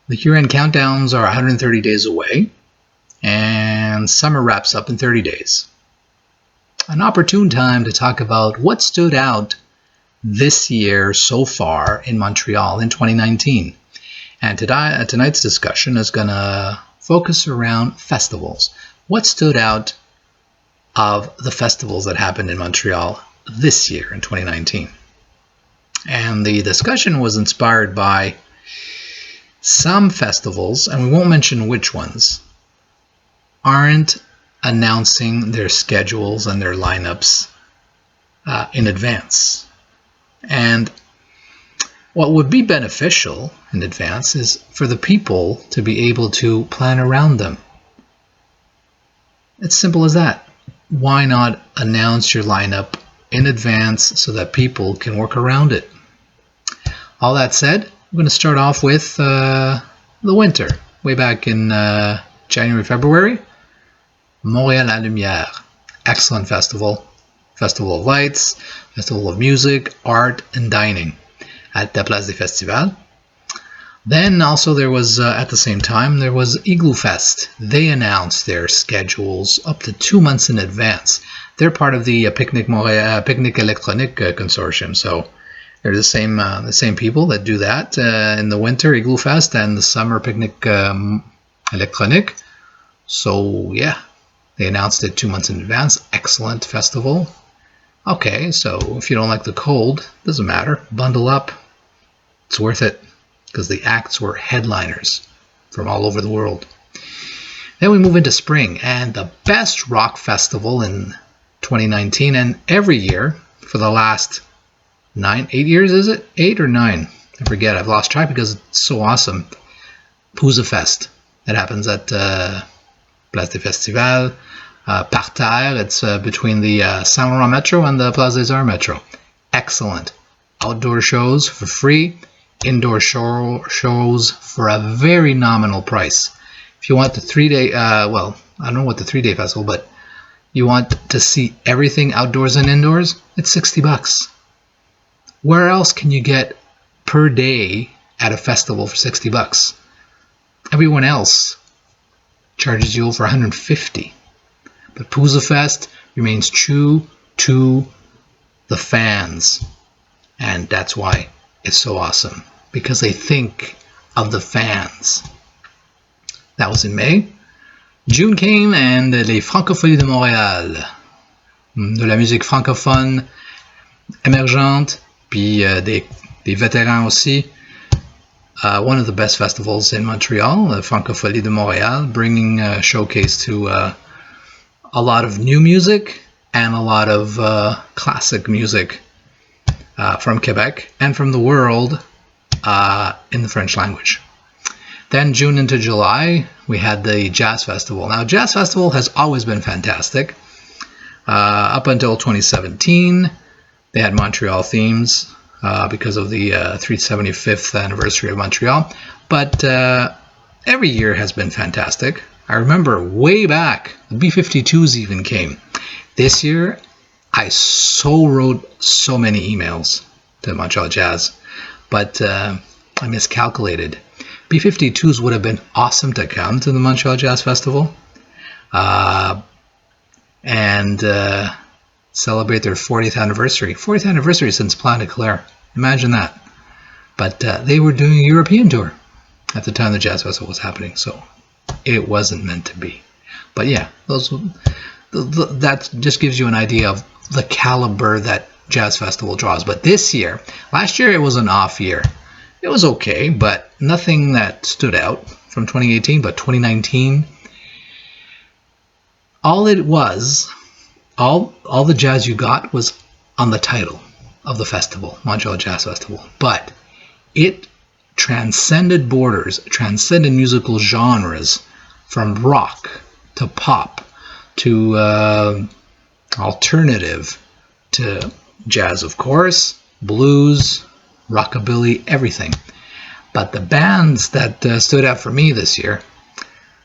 The year-end countdowns are 130 days away, and summer wraps up in 30 days. An opportune time to talk about what stood out this year so far in Montreal in 2019. And tonight's discussion is going to focus around festivals. What stood out of the festivals that happened in Montreal this year in 2019? And the discussion was inspired by some festivals, and we won't mention which ones, aren't announcing their schedules and their lineups in advance. And what would be beneficial in advance is for the people to be able to plan around them. It's simple as that. Why not announce your lineup in advance so that people can work around it? All that said, I'm going to start off with the winter. Way back in January, February, Montreal à Lumière. Excellent festival. Festival of Lights, Festival of Music, Art, and Dining at the Place des Festivals. Then also there was, at the same time, there was Igloo Fest. They announced their schedules up to 2 months in advance. They're part of the Picnic Électronique consortium, so they're the same people that do that in the winter, Igloo Fest, and the summer Picnic Électronique. So yeah, they announced it 2 months in advance. Excellent festival. Okay, so if you don't like the cold, doesn't matter. Bundle up. It's worth it, because the acts were headliners from all over the world. Then we move into spring, and the best rock festival in 2019, and every year for the last 8 years, is it? 8 or 9? I forget, I've lost track because it's so awesome. Pouza Fest. That happens at Place des Festivals. Parterre, it's between the Saint Laurent Metro and the Place des Arts Metro. Excellent. Outdoor shows for free. Indoor shows for a very nominal price. If you want the 3-day, I don't know what the 3-day festival, but you want to see everything outdoors and indoors, it's $60. Where else can you get per day at a festival for $60? Everyone else charges you over $150. But Pouza Fest remains true to the fans. And that's why it's so awesome. Because they think of the fans. That was in May. June came and les Francophonies de Montréal. De la musique francophone émergente, puis des vétérans aussi. One of the best festivals in Montreal, the Francophonie de Montréal, bringing a showcase to a lot of new music and a lot of classic music from Quebec and from the world in the French language. Then June into July, we had the Jazz Festival. Now, Jazz Festival has always been fantastic. Up until 2017, they had Montreal themes because of the 375th anniversary of Montreal. But every year has been fantastic. I remember way back, the B-52s even came. This year, I wrote so many emails to Montreal Jazz, but I miscalculated. B-52s would have been awesome to come to the Montreal Jazz Festival and celebrate their 40th anniversary. 40th anniversary since Plan de Claire. Imagine that. But they were doing a European tour at the time the Jazz Festival was happening, so it wasn't meant to be. But yeah, that just gives you an idea of the caliber that Jazz Festival draws. But this year, last year it was an off year. It was okay, but nothing that stood out from 2018. But 2019, all it was, all the jazz you got was on the title of the festival, Montreal Jazz Festival. But it transcended borders, transcended musical genres, from rock to pop to alternative to jazz, of course, blues, rockabilly, everything. But the bands that stood out for me this year,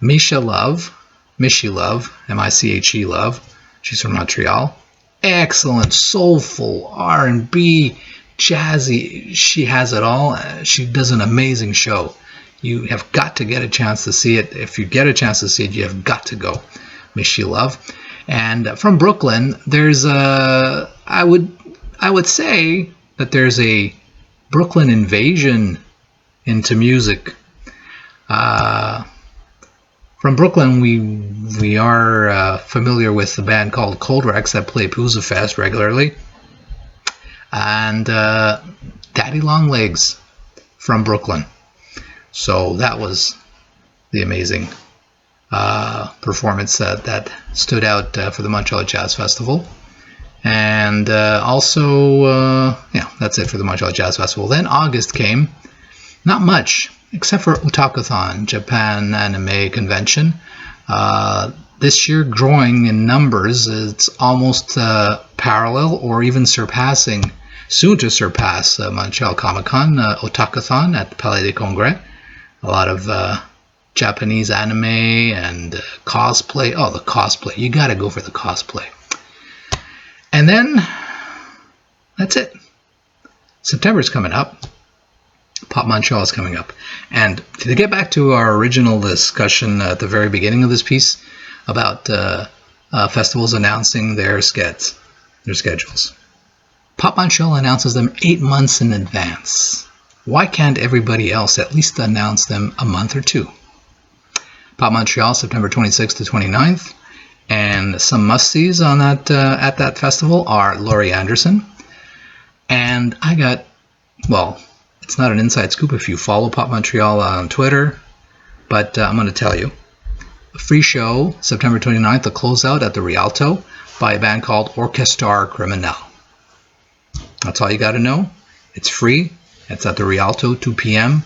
Mishi Love, M-I-C-H-E Love, she's from Montreal. Excellent, soulful, R&B, jazzy, she has it all. She does an amazing show. You have got to get a chance to see it. If you get a chance to see it, you have got to go. Miss you, love. And from Brooklyn, there's I would say that there's a Brooklyn invasion into music. From Brooklyn, we are familiar with the band called Cold Rex that play Pooza Fest regularly, and Daddy Longlegs from Brooklyn. So that was the amazing performance that stood out for the Montreal Jazz Festival. And also, that's it for the Montreal Jazz Festival. Then August came, not much, except for Otakuthon, Japan Anime Convention. This year, growing in numbers, it's almost parallel or even surpassing, soon to surpass Montreal Comic Con, Otakuthon at the Palais des Congrès. A lot of Japanese anime and cosplay. Oh, the cosplay. You got to go for the cosplay. And then, that's it. September's coming up. Pop Montreal is coming up. And to get back to our original discussion at the very beginning of this piece about festivals announcing their schedules. Pop Montreal announces them 8 months in advance. Why can't everybody else at least announce them a month or two? Pop Montreal, September 26th to 29th. And some must-sees on that at that festival are Laurie Anderson. And I got, it's not an inside scoop if you follow Pop Montreal on Twitter, but I'm going to tell you. A free show, September 29th, a closeout at the Rialto by a band called Orchestre Criminal. That's all you got to know. It's free. It's at the Rialto, 2 p.m.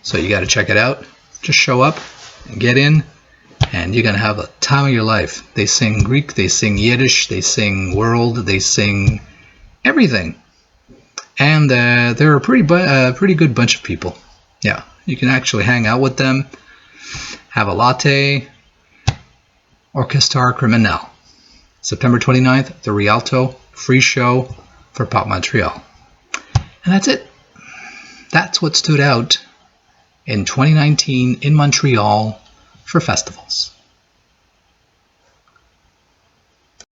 So you got to check it out. Just show up and get in. And you're going to have the time of your life. They sing Greek, they sing Yiddish, they sing world, they sing everything. And they're a pretty good bunch of people. Yeah, you can actually hang out with them, have a latte. Orchestre Criminal. September 29th, the Rialto, free show for Pop Montreal. And that's it. That's what stood out in 2019 in Montreal for festivals.